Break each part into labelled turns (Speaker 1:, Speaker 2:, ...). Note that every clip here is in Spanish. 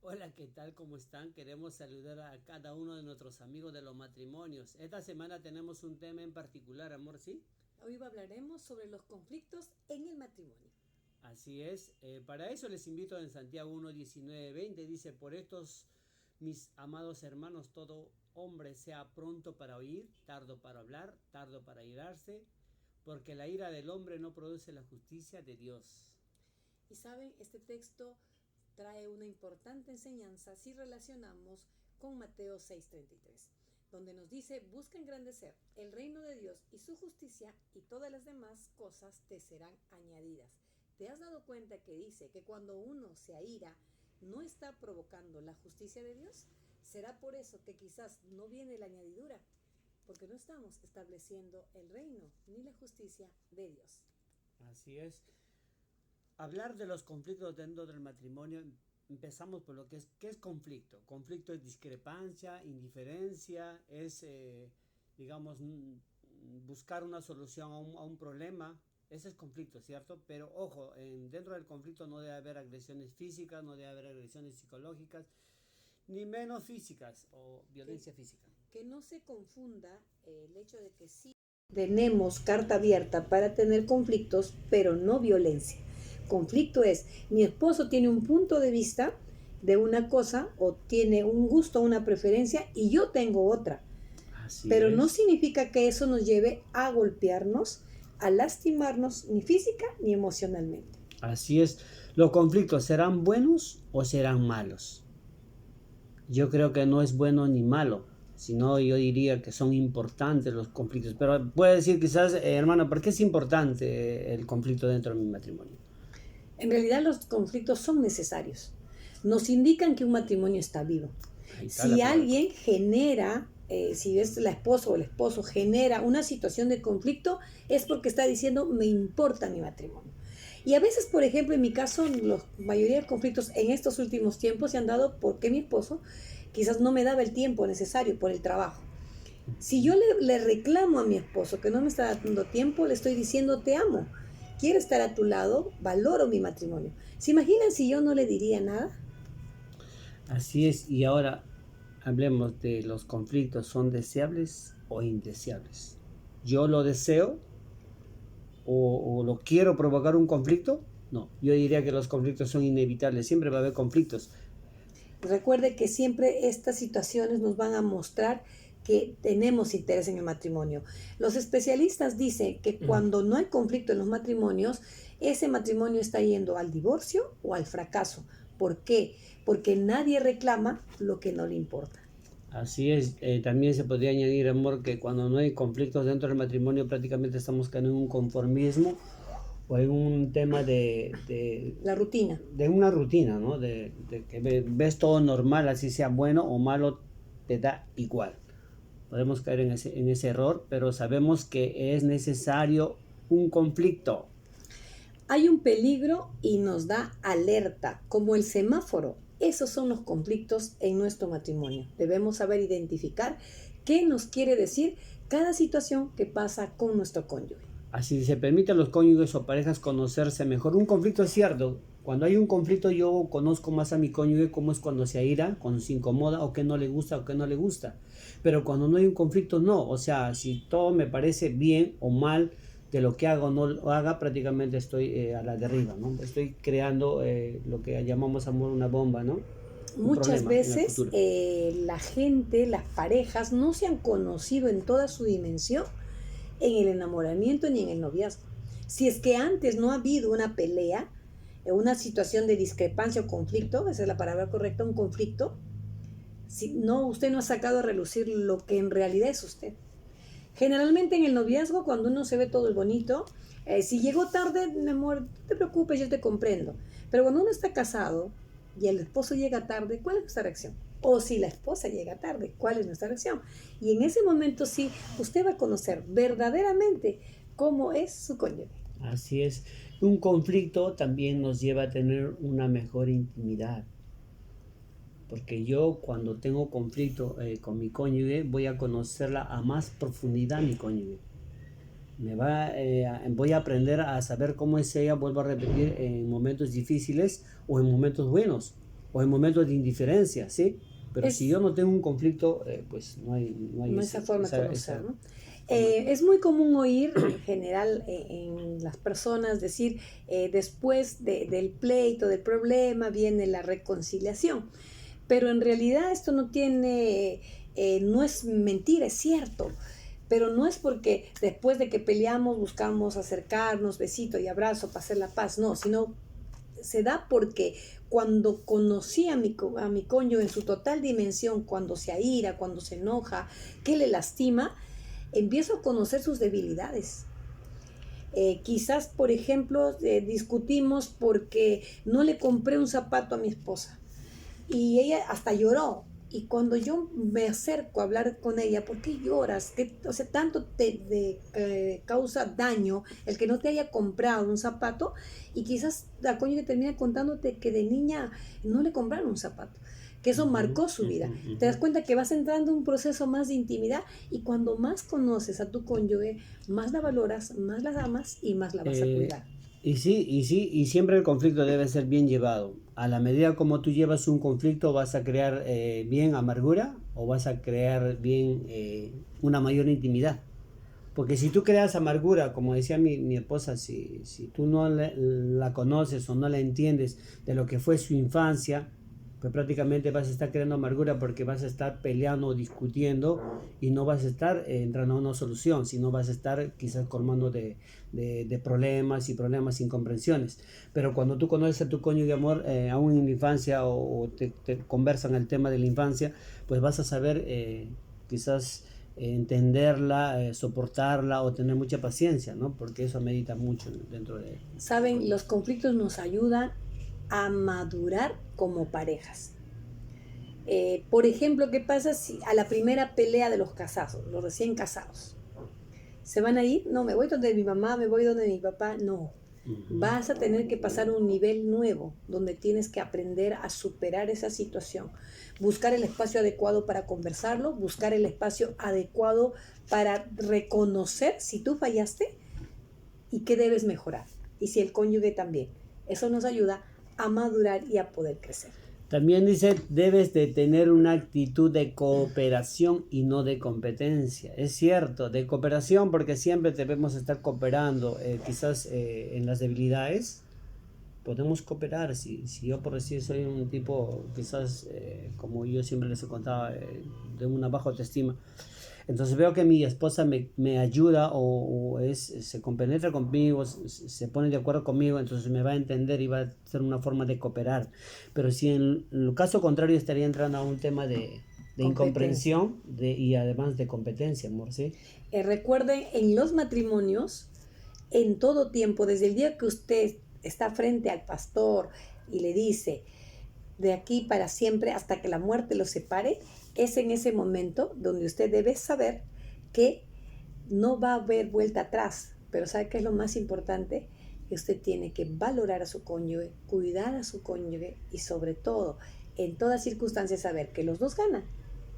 Speaker 1: Hola, ¿qué tal? ¿Cómo están? Queremos saludar a cada uno de nuestros amigos de los matrimonios. Esta semana tenemos un tema en particular, amor, ¿sí?
Speaker 2: Hoy hablaremos sobre los conflictos en el matrimonio.
Speaker 1: Así es. Para eso les invito en Santiago 1:19-20. Dice, por estos, mis amados hermanos, todo hombre sea pronto para oír, tardo para hablar, tardo para irarse, porque la ira del hombre no produce la justicia de Dios.
Speaker 2: Y saben, este texto trae una importante enseñanza si relacionamos con Mateo 6:33, donde nos dice, busca engrandecer el reino de Dios y su justicia y todas las demás cosas te serán añadidas. ¿Te has dado cuenta que dice que cuando uno se aira, no está provocando la justicia de Dios? ¿Será por eso que quizás no viene la añadidura? Porque no estamos estableciendo el reino ni la justicia de Dios.
Speaker 1: Así es. Hablar de los conflictos dentro del matrimonio, empezamos por lo que es, ¿qué es conflicto? Conflicto es discrepancia, indiferencia, es, digamos, buscar una solución a un problema. Ese es conflicto, ¿cierto? Pero ojo, dentro del conflicto no debe haber agresiones físicas, no debe haber agresiones psicológicas, ni menos físicas o
Speaker 2: Que,
Speaker 1: violencia física.
Speaker 2: que no se confunda el hecho de que sí tenemos carta abierta para tener conflictos, pero no violencia. Conflicto es, mi esposo tiene un punto de vista de una cosa o tiene un gusto, una preferencia y yo tengo otra.
Speaker 1: Así
Speaker 2: Pero no
Speaker 1: es.
Speaker 2: significa que eso nos lleve a golpearnos, a lastimarnos ni física ni emocionalmente.
Speaker 1: Así es. ¿Los conflictos serán buenos o serán malos? Yo creo que no es bueno ni malo, sino yo diría que son importantes los conflictos. Pero puede decir quizás, hermano, ¿por qué es importante el conflicto dentro de mi matrimonio?
Speaker 2: En realidad los conflictos son necesarios. Nos indican que un matrimonio está vivo.
Speaker 1: Ahí está la
Speaker 2: Si
Speaker 1: palabra.
Speaker 2: alguien genera, si es la esposa o el esposo genera una situación de conflicto, es porque está diciendo me importa mi matrimonio. Y a veces, por ejemplo, en mi caso, la mayoría de conflictos en estos últimos tiempos se han dado porque mi esposo quizás no me daba el tiempo necesario por el trabajo. Si yo le reclamo a mi esposo que no me está dando tiempo, le estoy diciendo te amo, quiero estar a tu lado, valoro mi matrimonio. ¿Se imaginan si yo no le diría nada?
Speaker 1: Así es, y ahora hablemos de los conflictos, ¿son deseables o indeseables? ¿Yo lo deseo o lo quiero provocar un conflicto? No, yo diría que los conflictos son inevitables, siempre va a haber conflictos.
Speaker 2: Recuerde que siempre estas situaciones nos van a mostrar que tenemos interés en el matrimonio. Los especialistas dicen que cuando no hay conflicto en los matrimonios, ese matrimonio está yendo al divorcio o al fracaso. ¿Por qué? Porque nadie reclama lo que no le importa.
Speaker 1: Así es, también se podría añadir, amor, que cuando no hay conflictos dentro del matrimonio prácticamente estamos cayendo en un conformismo o en un tema
Speaker 2: La rutina.
Speaker 1: de una rutina, ¿no? De que ves todo normal, así sea bueno o malo, te da igual. Podemos caer en ese error, pero sabemos que es necesario un conflicto.
Speaker 2: Hay un peligro y nos da alerta, como el semáforo. Esos son los conflictos en nuestro matrimonio. Debemos saber identificar qué nos quiere decir cada situación que pasa con nuestro cónyuge.
Speaker 1: Así se permite a los cónyuges o parejas conocerse mejor. Un conflicto es cierto. Cuando hay un conflicto yo conozco más a mi cónyuge, cómo es cuando se aira, cuando se incomoda o qué no le gusta o qué no le gusta. Pero cuando no hay un conflicto, no. O sea, si todo me parece bien o mal de lo que haga o no lo haga, prácticamente estoy a la derriba, ¿no? Estoy creando lo que llamamos, amor, una bomba, ¿no? Un
Speaker 2: Muchas
Speaker 1: problema en el
Speaker 2: veces
Speaker 1: futuro.
Speaker 2: la gente, las parejas, no se han conocido en toda su dimensión en el enamoramiento ni en el noviazgo. Si es que antes no ha habido una pelea, una situación de discrepancia o conflicto, esa es la palabra correcta, un conflicto, si no, usted no ha sacado a relucir lo que en realidad es usted. Generalmente en el noviazgo, cuando uno se ve todo el bonito, si llegó tarde, mi amor, no te preocupes, yo te comprendo. Pero cuando uno está casado y el esposo llega tarde, ¿cuál es nuestra reacción? O si la esposa llega tarde, ¿cuál es nuestra reacción? Y en ese momento sí, usted va a conocer verdaderamente cómo es su cónyuge.
Speaker 1: Así es. Un conflicto también nos lleva a tener una mejor intimidad. Porque yo cuando tengo conflicto con mi cónyuge voy a conocerla a más profundidad mi cónyuge. Voy a aprender a saber cómo es ella, vuelvo a repetir, en momentos difíciles o en momentos buenos. o en momentos de indiferencia, ¿sí? Pero si yo no tengo un conflicto, pues no hay
Speaker 2: esa forma de conocer, ¿no?
Speaker 1: forma.
Speaker 2: Es muy común oír en general en las personas decir, después del pleito, del problema, viene la reconciliación. Pero en realidad esto no tiene, no es mentira, es cierto. Pero no es porque después de que peleamos buscamos acercarnos, besito y abrazo para hacer la paz, no, sino se da porque cuando conocí a mi cónyuge en su total dimensión, cuando se aira, cuando se enoja, que le lastima, empiezo a conocer sus debilidades. Quizás, por ejemplo, discutimos porque no le compré un zapato a mi esposa y ella hasta lloró. Y cuando yo me acerco a hablar con ella, ¿por qué lloras? O sea, tanto te causa daño el que no te haya comprado un zapato, y quizás la cónyuge termina contándote que de niña no le compraron un zapato, que eso marcó su vida. Te das cuenta que vas entrando en un proceso más de intimidad, y cuando más conoces a tu cónyuge, más la valoras, más la amas y más la vas a cuidar.
Speaker 1: Y sí, y siempre el conflicto debe ser bien llevado. A la medida como tú llevas un conflicto, vas a crear bien amargura o vas a crear bien una mayor intimidad. Porque si tú creas amargura, como decía mi esposa, si tú no la conoces o no la entiendes de lo que fue su infancia, pues prácticamente vas a estar creando amargura, porque vas a estar peleando o discutiendo y no vas a estar entrando a una solución, sino vas a estar quizás colmando de problemas y problemas, incomprensiones. Pero cuando tú conoces a tu cónyuge, amor, aún en la infancia, o te conversan el tema de la infancia, pues vas a saber quizás entenderla, soportarla o tener mucha paciencia, ¿no? Porque eso medita mucho dentro de...
Speaker 2: Saben, los conflictos nos ayudan a madurar como parejas. Por ejemplo, ¿qué pasa si a la primera pelea de los casados, los recién casados? ¿Se van a ir? No, me voy donde mi mamá, me voy donde mi papá. No. Vas a tener que pasar un nivel nuevo donde tienes que aprender a superar esa situación, buscar el espacio adecuado para conversarlo, buscar el espacio adecuado para reconocer si tú fallaste y qué debes mejorar, y si el cónyuge también. Eso nos ayuda a madurar y a poder crecer.
Speaker 1: También dice, debes de tener una actitud de cooperación y no de competencia. Es cierto, de cooperación, porque siempre debemos estar cooperando. Quizás en las debilidades podemos cooperar. Si yo, por decir, soy un tipo, quizás, como yo siempre les he contado, de una baja autoestima, entonces veo que mi esposa me ayuda o se compenetra conmigo, se pone de acuerdo conmigo, entonces me va a entender y va a ser una forma de cooperar. Pero si en el caso contrario, estaría entrando a un tema de incomprensión y además de competencia, amor, ¿sí?
Speaker 2: Recuerden, en los matrimonios, en todo tiempo, desde el día que usted está frente al pastor y le dice, de aquí para siempre hasta que la muerte los separe, es en ese momento donde usted debe saber que no va a haber vuelta atrás. Pero ¿sabe qué es lo más importante? Que usted tiene que valorar a su cónyuge, cuidar a su cónyuge y, sobre todo, en todas circunstancias, saber que los dos ganan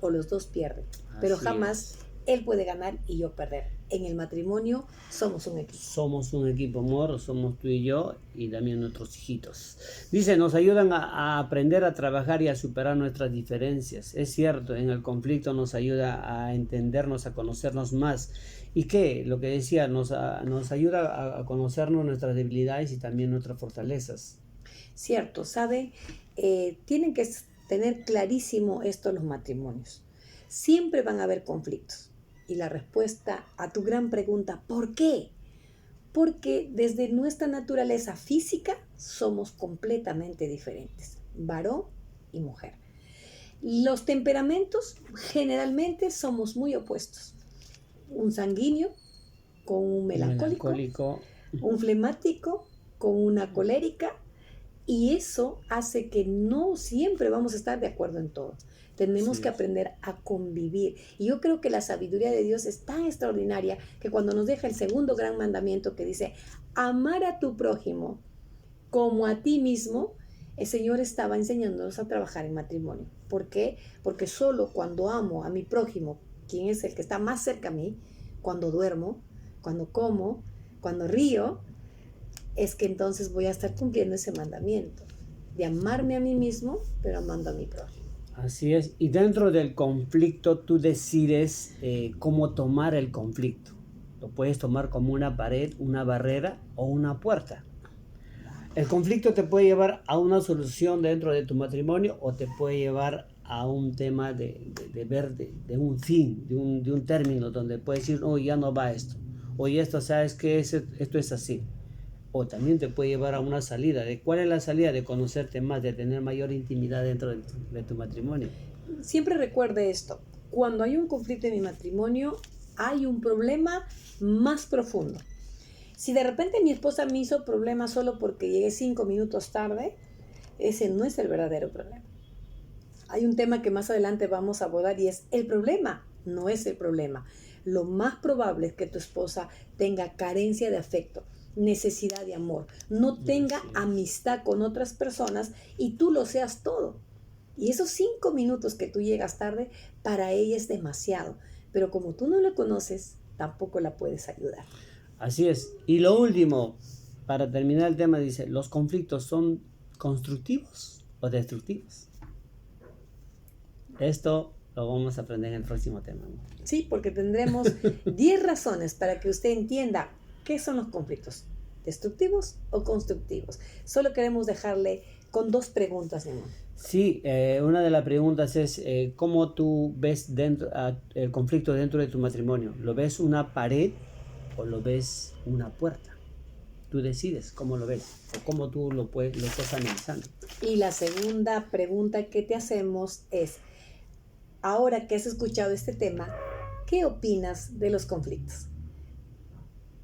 Speaker 2: o los dos pierden. Pero jamás él puede ganar y yo perder. En el matrimonio somos un equipo.
Speaker 1: Somos un equipo, amor, somos tú y yo y también nuestros hijitos. Dice, nos ayudan a aprender a trabajar y a superar nuestras diferencias. Es cierto, en el conflicto nos ayuda a entendernos, a conocernos más. ¿Y qué? Lo que decía, nos ayuda a conocernos nuestras debilidades y también nuestras fortalezas.
Speaker 2: Cierto, ¿saben? Tienen que tener clarísimo esto los matrimonios. Siempre van a haber conflictos. Y la respuesta a tu gran pregunta, ¿por qué? Porque desde nuestra naturaleza física somos completamente diferentes, varón y mujer. Los temperamentos generalmente somos muy opuestos. Un sanguíneo con un melancólico, un flemático con una colérica, y eso hace que no siempre vamos a estar de acuerdo en todo. Tenemos que aprender a convivir. Y yo creo que la sabiduría de Dios es tan extraordinaria que cuando nos deja el segundo gran mandamiento que dice, amar a tu prójimo como a ti mismo, el Señor estaba enseñándonos a trabajar en matrimonio. ¿Por qué? Porque solo cuando amo a mi prójimo, quien es el que está más cerca a mí, cuando duermo, cuando como, cuando río, es que entonces voy a estar cumpliendo ese mandamiento de amarme a mí mismo, pero amando a mi prójimo.
Speaker 1: Así es. Y dentro del conflicto tú decides cómo tomar el conflicto. Lo puedes tomar como una pared, una barrera o una puerta. El conflicto te puede llevar a una solución dentro de tu matrimonio o te puede llevar a un tema de un fin, de un término donde puedes decir, oh, ya no va esto. Oye, esto, ¿sabes qué? Esto es así. O también te puede llevar a una salida. ¿De cuál es la salida? De conocerte más, de tener mayor intimidad dentro de tu matrimonio.
Speaker 2: Siempre recuerde esto. Cuando hay un conflicto en mi matrimonio, hay un problema más profundo. Si de repente mi esposa me hizo problema solo porque llegué 5 minutos tarde, ese no es el verdadero problema. Hay un tema que más adelante vamos a abordar y es el problema, no es el problema. Lo más probable es que tu esposa tenga carencia de afecto, necesidad de amor, no tenga amistad con otras personas y tú lo seas todo. Y esos 5 minutos que tú llegas tarde, para ella es demasiado. Pero como tú no la conoces, tampoco la puedes ayudar.
Speaker 1: Así es. Y lo último, para terminar el tema, dice, ¿los conflictos son constructivos o destructivos? Esto lo vamos a aprender en el próximo tema, ¿no?
Speaker 2: Sí, porque tendremos 10 razones para que usted entienda qué son los conflictos, destructivos o constructivos. Solo queremos dejarle con 2 preguntas, mi amor.
Speaker 1: Sí, una de las preguntas es ¿cómo tú ves el conflicto dentro de tu matrimonio? ¿Lo ves una pared o lo ves una puerta? Tú decides cómo lo ves o cómo tú lo estás analizando.
Speaker 2: Y la segunda pregunta que te hacemos es, ahora que has escuchado este tema, ¿qué opinas de los conflictos?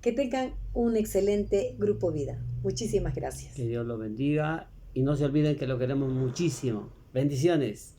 Speaker 2: Que tengan un excelente Grupo Vida. Muchísimas gracias.
Speaker 1: Que Dios lo bendiga y no se olviden que lo queremos muchísimo. Bendiciones.